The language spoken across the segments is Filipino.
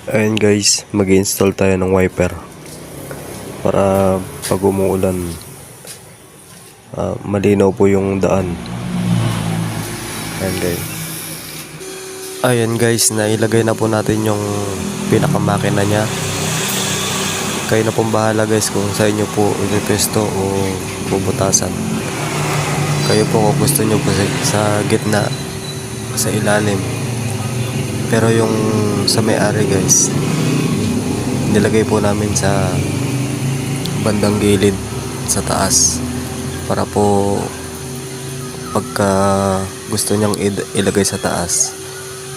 Ayan guys, mag-install tayo ng wiper para pag umuulan, malinaw po yung daan. Ayan guys, nailagay na po natin yung pinakamakina nya. Kayo na pong bahala guys kung sa inyo po ipepesto o bubutasan. Kayo po kung gusto nyo po sa gitna, sa ilalim. Pero yung sa may-ari guys, nilagay po namin sa bandang gilid sa taas para po pagka gusto niyang ilagay sa taas,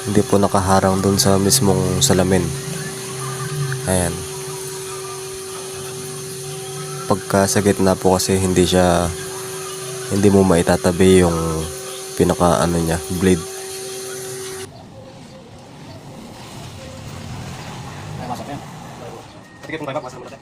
hindi po nakaharang dun sa mismong salamin. Ayan. Pagka sa gitna po kasi hindi mo maitatabi yung pinaka niya, blade. Masuk ya. Ketika kung masuk muna.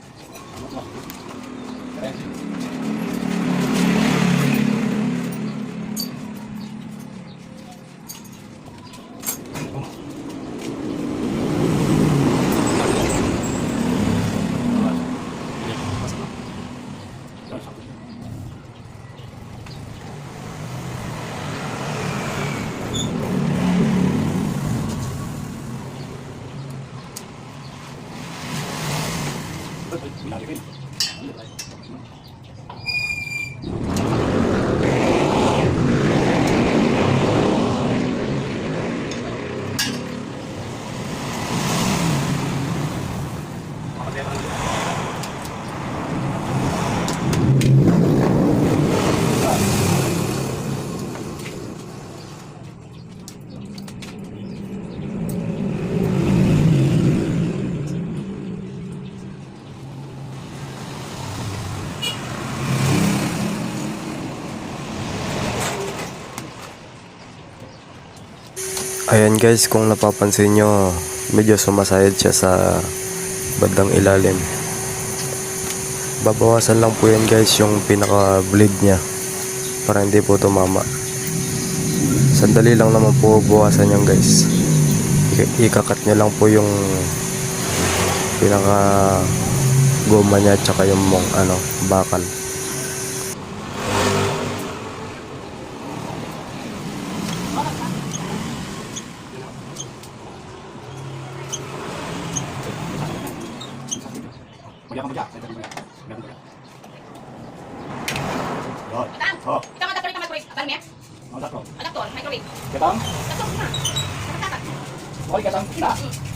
Ayan guys, kung napapansin nyo, medyo sumasayad siya sa bandang ilalim. Babawasan lang po yan guys yung pinaka blade nya para hindi po tumama. Sandali lang naman po bawasan yan guys. Ikakat nyo lang po yung pinaka goma nya at saka yung bakal. Bagi ako saya tadi bagi. Oh. Kita adaptor ito microwave. Apa niya? Adaptor. Adaptor, microwave. Ketang. Adaptor na. Nakatapat. Oh, ketang. Tidak.